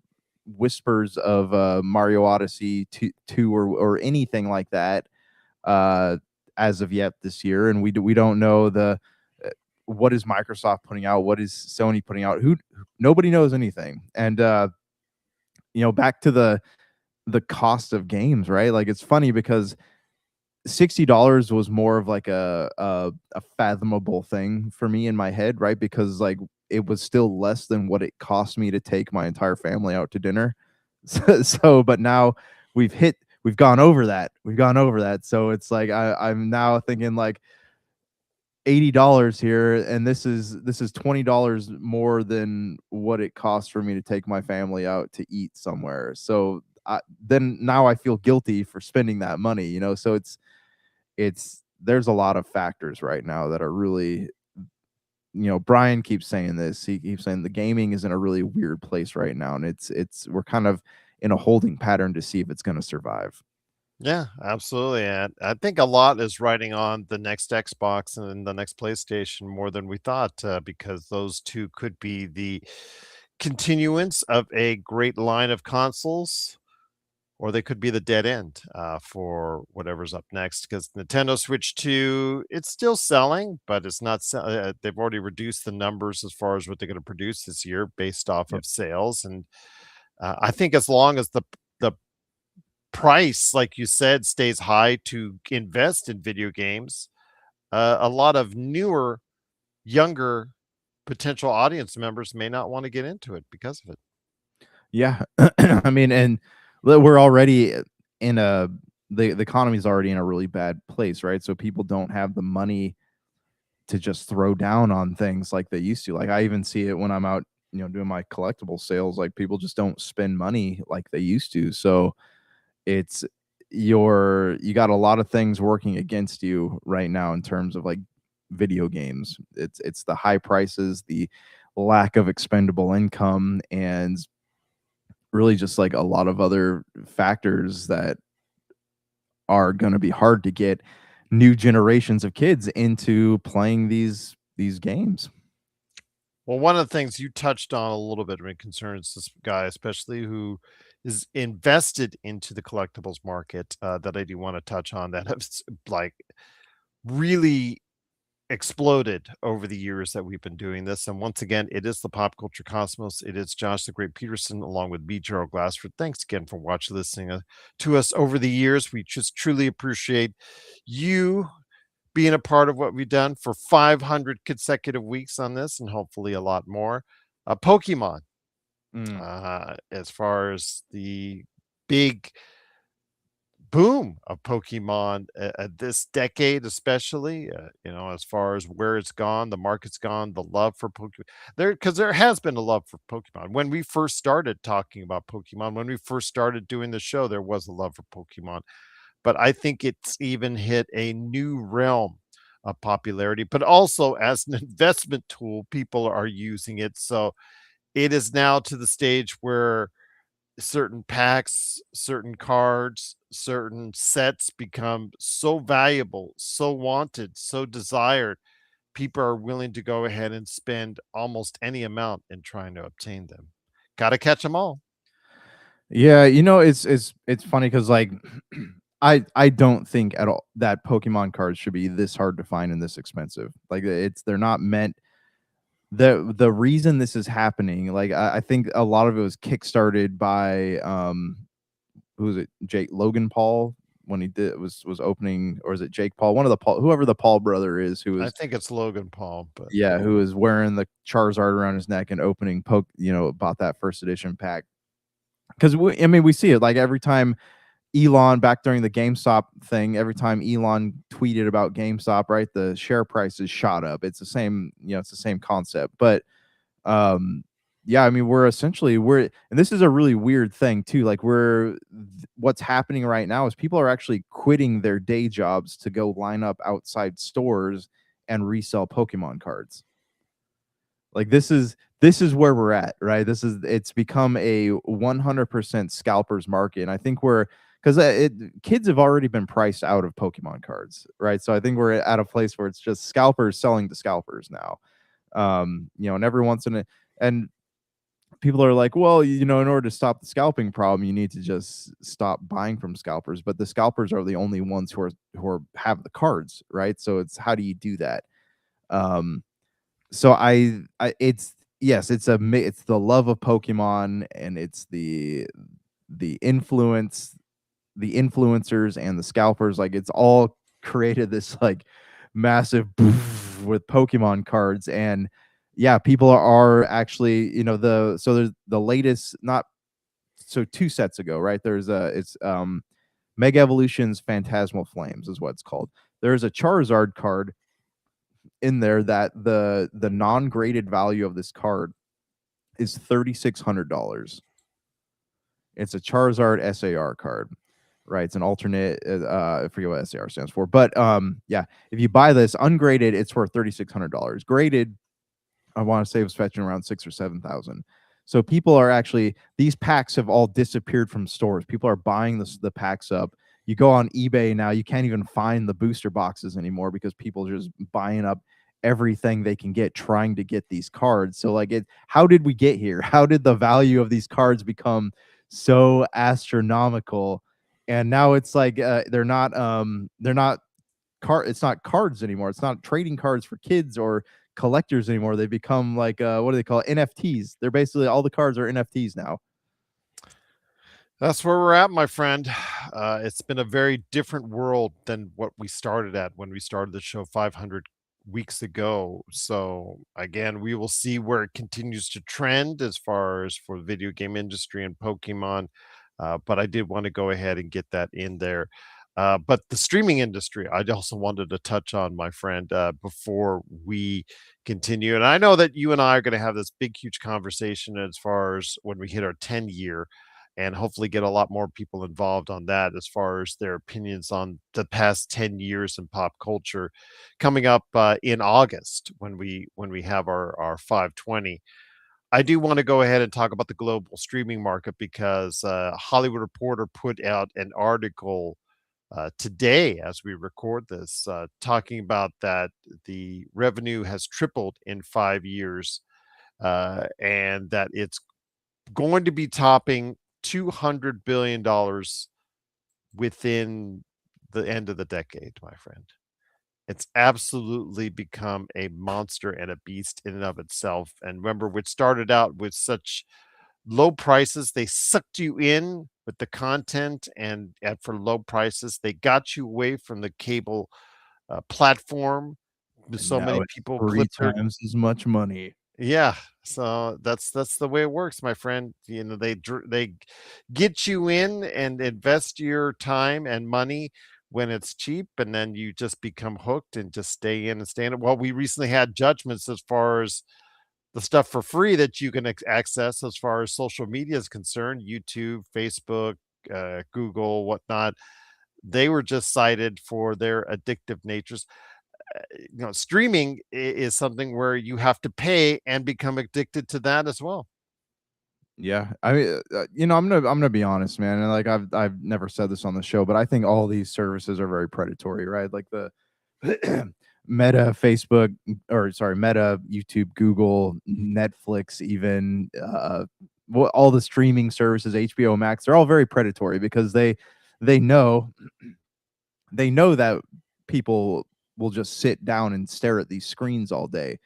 whispers of Mario Odyssey 2 or anything like that uh, as of yet this year, and we don't know uh, what is Microsoft putting out, what is Sony putting out. Who Nobody knows anything, and back to the cost of games, right? Like it's funny because $60 was more of like a fathomable thing for me in my head, right? Because like it was still less than what it cost me to take my entire family out to dinner. But now we've gone over that. We've gone over that. So it's like I'm now thinking like $80 here, and this is $20 more than what it costs for me to take my family out to eat somewhere. So then now I feel guilty for spending that money. So it's there's a lot of factors right now that are really, Brian keeps saying this. He keeps saying the gaming is in a really weird place right now, and it's we're kind of in a holding pattern to see if it's going to survive. Yeah, absolutely. And I think a lot is riding on the next Xbox and the next PlayStation more than we thought, because those two could be the continuance of a great line of consoles, or they could be the dead end for whatever's up next. Because Nintendo Switch 2, it's still selling, but it's not. They've already reduced the numbers as far as what they're going to produce this year based off Yeah. of sales. And I think as long as the price, like you said, stays high to invest in video games, a lot of newer, younger potential audience members may not want to get into it because of it. Yeah. I mean, and we're already in a the economy's already in a really bad place, right? So people don't have the money to just throw down on things like they used to. Like I even see it when I'm out, doing my collectible sales. Like people just don't spend money like they used to. So it's you got a lot of things working against you right now in terms of like video games. It's the high prices, the lack of expendable income, and really just like a lot of other factors that are going to be hard to get new generations of kids into playing these games. Well, one of the things you touched on a little bit when it concerns this guy, especially who is invested into the collectibles market, that I do want to touch on that has like really exploded over the years that we've been doing this. And once again, it is the Pop Culture Cosmos. It is Josh the Great Peterson along with me, Gerald Glassford. Thanks again for watching, listening to us over the years. We just truly appreciate you being a part of what we've done for 500 consecutive weeks on this, and hopefully a lot more. Pokemon, Mm. as far as the big boom of Pokemon this decade, especially, as far as where it's gone, the market's gone, the love for Pokemon because there has been a love for Pokemon. When we first started talking about Pokemon, when we first started doing the show, there was a love for Pokemon, but I think it's even hit a new realm of popularity, but also as an investment tool, people are using it. So it is now to the stage where certain packs, certain cards, certain sets become so valuable, so wanted, so desired. People are willing to go ahead and spend almost any amount in trying to obtain them. Got to catch them all. Yeah, it's funny because like I don't think at all that Pokemon cards should be this hard to find and this expensive. Like they're not meant. The reason this is happening, like I think a lot of it was kickstarted by who was it, Jake Logan Paul, when he did was opening, or is it Jake Paul, one of the Paul, whoever the Paul brother is, who I was, think it's Logan Paul, but yeah, who is wearing the Charizard around his neck and opening bought that first edition pack. Because we see it like every time Elon, back during the GameStop thing, every time Elon tweeted about GameStop, right, the share prices shot up. It's the same, it's the same concept. But um yeah, I mean, we're and this is a really weird thing too. Like what's happening right now is people are actually quitting their day jobs to go line up outside stores and resell Pokemon cards. Like this is where we're at, right? It's become a 100% scalpers market, and I think we're, because kids have already been priced out of Pokemon cards, right? So I think we're at a place where it's just scalpers selling to scalpers now. And every once in a, and people are like, well, in order to stop the scalping problem, you need to just stop buying from scalpers. But the scalpers are the only ones who have the cards, right? So it's, how do you do that? Um, so it's, yes, it's the love of Pokemon, and it's the influence, the influencers and the scalpers. Like it's all created this like massive boof with Pokemon cards. And yeah, people are actually, there's the latest, not so 2 sets ago, right? It's Mega Evolution's Phantasmal Flames is what it's called. There's a Charizard card in there that the non-graded value of this card is $3,600. It's a Charizard SAR card, right? It's an alternate. I forget what SAR stands for, but yeah, if you buy this ungraded, it's worth $3,600. Graded, I want to say, was fetching around 6 or 7 thousand. So people are actually, these packs have all disappeared from stores. People are buying the packs up. You go on eBay now, you can't even find the booster boxes anymore because people are just buying up everything they can get, trying to get these cards. So like, how did we get here? How did the value of these cards become so astronomical? And now it's like they're not it's not cards anymore. It's not trading cards for kids or collectors anymore. They become like what do they call it? NFTs. They're basically, all the cards are NFTs now. that's where we're at, my friend. It's been a very different world than what we started at when we started the show 500 weeks ago. So again, we will see where it continues to trend as far as for the video game industry and Pokemon. But I did want to go ahead and get that in there. But the streaming industry, I also wanted to touch on, my friend, before we continue. And I know that you and I are going to have this big, huge conversation as far as when we hit our 10 year, and hopefully get a lot more people involved on that as far as their opinions on the past 10 years in pop culture, coming up in August when we have our 520. I do want to go ahead and talk about the global streaming market because Hollywood Reporter put out an article today as we record this, talking about that the revenue has tripled in 5 years, and that it's going to be topping $200 billion within the end of the decade, my friend. It's absolutely become a monster and a beast in and of itself. And remember, which started out with such low prices, they sucked you in with the content, and for low prices, they got you away from the cable platform. And So now many it's people three clip their, times as much money. yeah, so that's the way it works, my friend. They get you in and invest your time and money when it's cheap, and then you just become hooked and just stay in and stay in it. Well, we recently had judgments as far as the stuff for free that you can access as far as social media is concerned, YouTube, Facebook, Google, whatnot. They were just cited for their addictive natures. Streaming is something where you have to pay and become addicted to that as well. Yeah, I mean, I'm gonna be honest, man, and like I've never said this on the show, but I think all these services are very predatory, right? Like the Meta, Facebook, or sorry, Meta, YouTube, Google, Netflix, even all the streaming services, HBO Max, they're all very predatory because they know that people will just sit down and stare at these screens all day.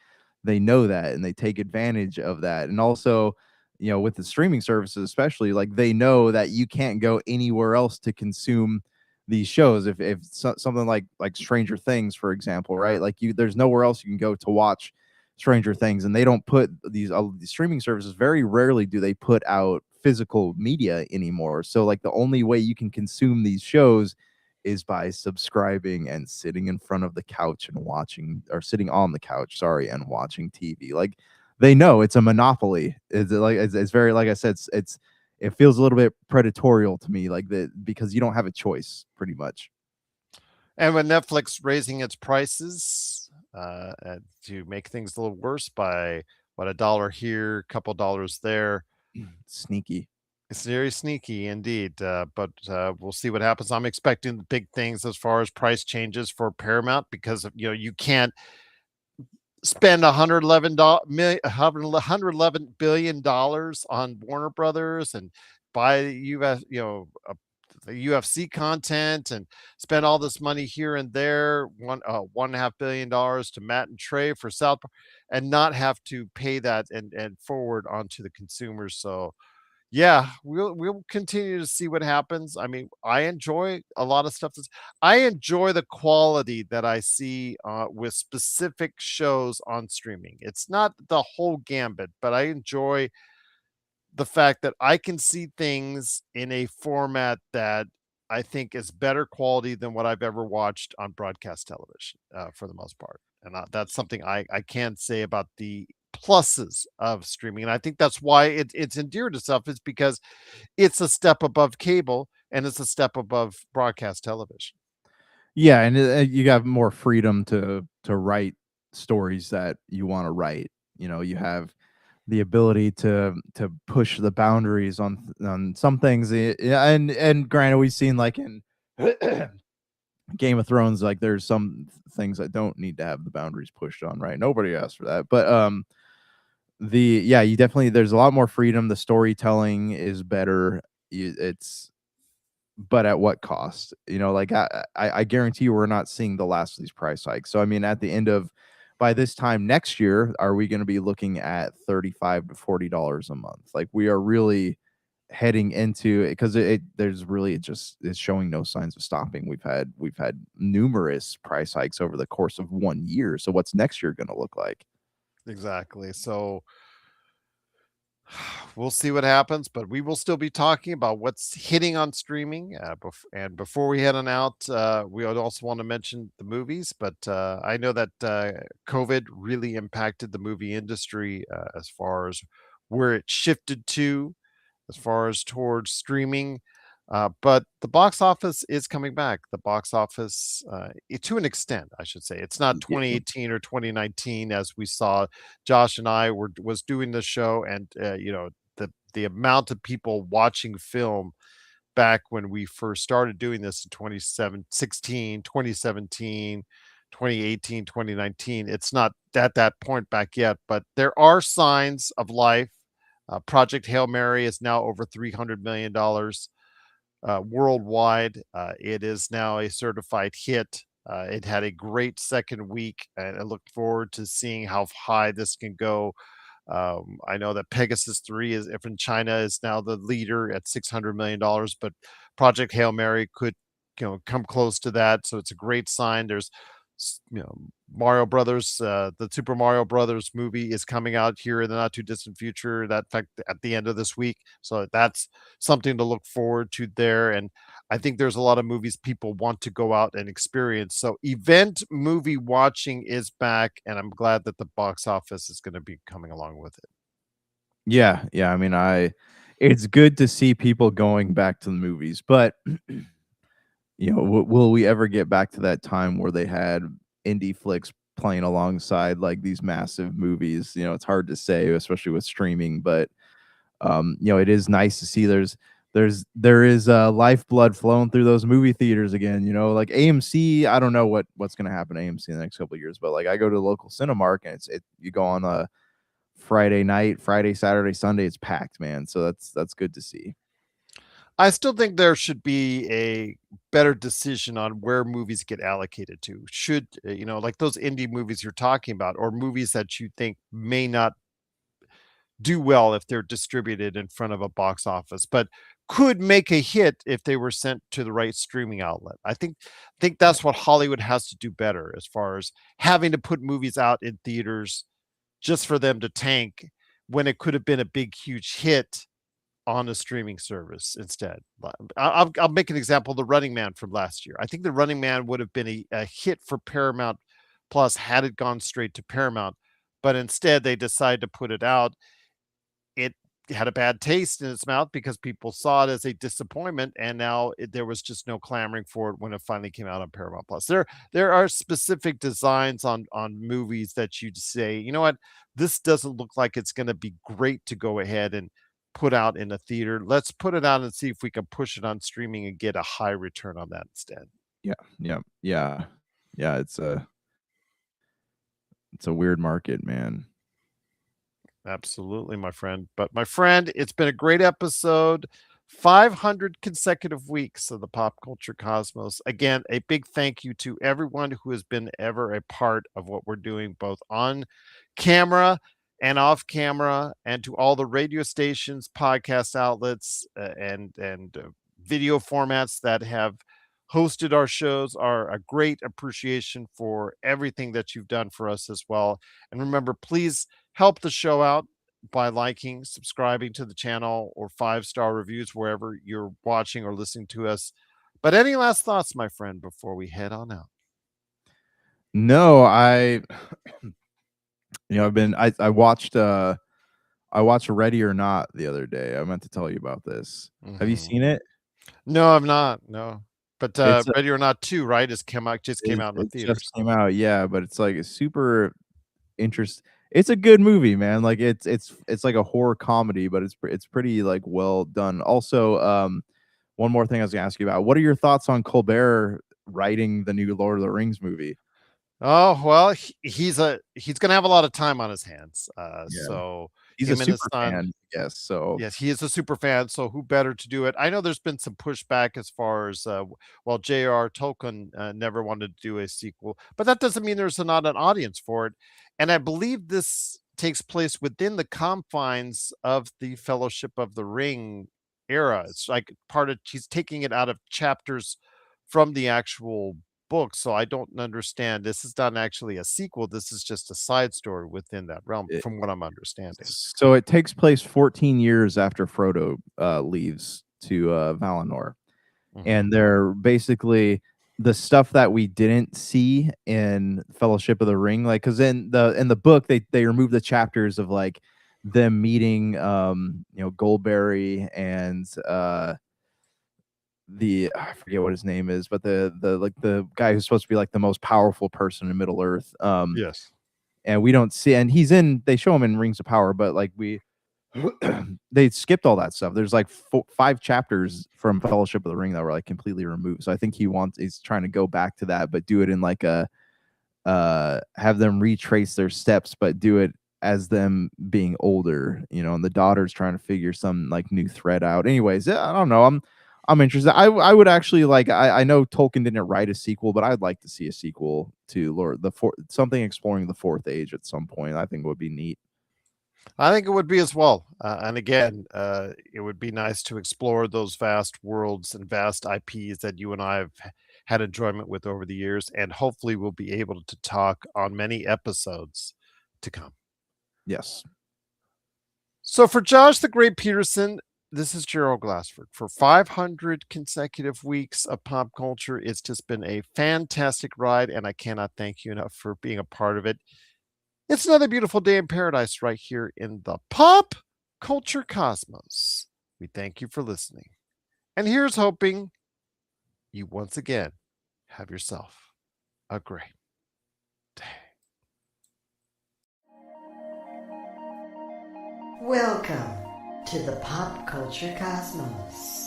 They know that, and they take advantage of that. And also, with the streaming services, especially, like, they know that you can't go anywhere else to consume these shows. If something like Stranger Things, for example, right? Like, there's nowhere else you can go to watch Stranger Things, and they don't put these streaming services. Very rarely do they put out physical media anymore. So, like, the only way you can consume these shows is by subscribing and sitting in front of the couch and watching, or sitting on the couch, sorry, and watching TV. Like, they know it's a monopoly. It's very, like I said, it feels a little bit predatorial to me, like that, because you don't have a choice, pretty much. And with Netflix raising its prices to make things a little worse by $1 here, a couple dollars there. Sneaky. It's very sneaky indeed, but we'll see what happens. I'm expecting big things as far as price changes for Paramount, because you can't spend $111 billion on Warner Brothers and buy US, the UFC content, and spend all this money here and there, $1.5 billion to Matt and Trey for South Park, and not have to pay that and forward onto the consumers. So yeah, we'll continue to see what happens. I mean, I enjoy a lot of stuff. I enjoy the quality that I see with specific shows on streaming. It's not the whole gambit, but I enjoy the fact that I can see things in a format that I think is better quality than what I've ever watched on broadcast television, for the most part. And that's something I can say about the pluses of streaming. And I think that's why it's endeared itself, is because it's a step above cable and it's a step above broadcast television. Yeah, and you got more freedom to write stories that you want to write. You have the ability to push the boundaries on some things. Yeah, and granted, we've seen, like, in Game of Thrones, like, there's some things that don't need to have the boundaries pushed on, right? Nobody asked for that, but you definitely, there's a lot more freedom. The storytelling is better. But at what cost? Like, I guarantee you we're not seeing the last of these price hikes. So I mean, by this time next year, are we going to be looking at $35 to $40 a month? Like, we are really heading into it, because it's showing no signs of stopping. We've had numerous price hikes over the course of 1 year. So what's next year going to look like? Exactly. So we'll see what happens, but we will still be talking about what's hitting on streaming. And before we head on out, we would also want to mention the movies. But I know that COVID really impacted the movie industry as far as where it shifted to, as far as towards streaming. But the box office is coming back. The box office, to an extent, I should say. It's not 2018 or 2019 as we saw. Josh and I was doing the show, and the amount of people watching film back when we first started doing this in 2017, 2019. It's not at that point back yet, but there are signs of life. Project Hail Mary is now over $300 million. Worldwide. It is now a certified hit. It had a great second week, and I look forward to seeing how high this can go. I know that Pegasus 3 is, if in China, is now the leader at $600 million, but Project Hail Mary could come close to that. So it's a great sign. There's Mario Brothers, the Super Mario Brothers movie is coming out here in the not too distant future. That, in fact, at the end of this week. So that's something to look forward to there. And I think there's a lot of movies people want to go out and experience. So event movie watching is back, and I'm glad that the box office is going to be coming along with it. Yeah. I mean, it's good to see people going back to the movies, but will we ever get back to that time where they had indie flicks playing alongside, like, these massive movies? It's hard to say, especially with streaming, but it is nice to see there is lifeblood flowing through those movie theaters again. Like AMC, I don't know what's going to happen to AMC in the next couple of years, but, like, I go to the local Cinemark, and you go on Friday night, Friday, Saturday, Sunday, it's packed, man. So that's good to see. I still think there should be a better decision on where movies get allocated to. Should, like those indie movies you're talking about, or movies that you think may not do well if they're distributed in front of a box office, but could make a hit if they were sent to the right streaming outlet. I think that's what Hollywood has to do better as far as having to put movies out in theaters just for them to tank when it could have been a big, huge hit on a streaming service instead. I'll make an example: The Running Man from last year. I think The Running Man would have been a hit for Paramount Plus had it gone straight to Paramount, but instead they decided to put it out. It had a bad taste in its mouth because people saw it as a disappointment, and now there was just no clamoring for it when it finally came out on Paramount Plus. There are specific designs on movies that you'd say, you know what, this doesn't look like it's going to be great to go ahead and put out in a theater. Let's put it out and see if we can push it on streaming and get a high return on that instead. Yeah. It's a weird market, man. Absolutely, my friend. But my friend, it's been a great episode. 500 consecutive weeks of the Pop Culture Cosmos. Again, a big thank you to everyone who has been ever a part of what we're doing, both on camera and off camera, and to all the radio stations, podcast outlets, and video formats that have hosted our shows. Are a great appreciation for everything that you've done for us as well. And remember, please help the show out by liking, subscribing to the channel, or 5-star reviews wherever you're watching or listening to us. But any last thoughts, my friend, before we head on out? No, I watched Ready or Not the other day. I meant to tell you about this. Have you seen it? No, I'm not. No. But It's Ready or Not 2, right? Just came out in the it theaters. just came out, yeah, but it's like a super interest. It's a good movie, man. Like it's like a horror comedy, but it's pretty like well done. Also, one more thing I was gonna ask you about. What are your thoughts on Colbert writing the new Lord of the Rings movie? Oh, well, he's gonna have a lot of time on his hands. Yeah. So He's a him and his super son. fan, yes. So Yes, he is a super fan, so who better to do it? I know there's been some pushback as far as well, J.R. Tolkien never wanted to do a sequel, but that doesn't mean there's not an audience for it. And I believe this takes place within the confines of the Fellowship of the Ring era. It's like he's taking it out of chapters from the actual book. So I don't understand. This is not actually a sequel. This is just a side story within that realm, it, from what I'm understanding. so it takes place 14 years after Frodo leaves to Valinor. And they're basically the stuff that we didn't see in Fellowship of the Ring, like because in the book they remove the chapters of like them meeting Goldberry and I forget what his name is, but the guy who's supposed to be like the most powerful person in Middle Earth. Yes. And we don't see, and they show him in Rings of Power, but like they skipped all that stuff. There's like 5 chapters from Fellowship of the Ring that were like completely removed. So I think he's trying to go back to that, but do it in like a have them retrace their steps, but do it as them being older, and the daughter's trying to figure some like new thread out. Anyways, I don't know. I'm interested. I would actually like. I know Tolkien didn't write a sequel, but I'd like to see a sequel to something exploring the Fourth Age at some point. I think would be neat. I think it would be as well. And again, it would be nice to explore those vast worlds and vast IPs that you and I have had enjoyment with over the years. And hopefully we'll be able to talk on many episodes to come. Yes. So for Josh the Great Peterson, this is Gerald Glassford. For 500 consecutive weeks of pop culture, it's just been a fantastic ride, and I cannot thank you enough for being a part of it. It's another beautiful day in paradise right here in the Pop Culture Cosmos. We thank you for listening. And here's hoping you once again have yourself a great day. Welcome to the Pop Culture Cosmos.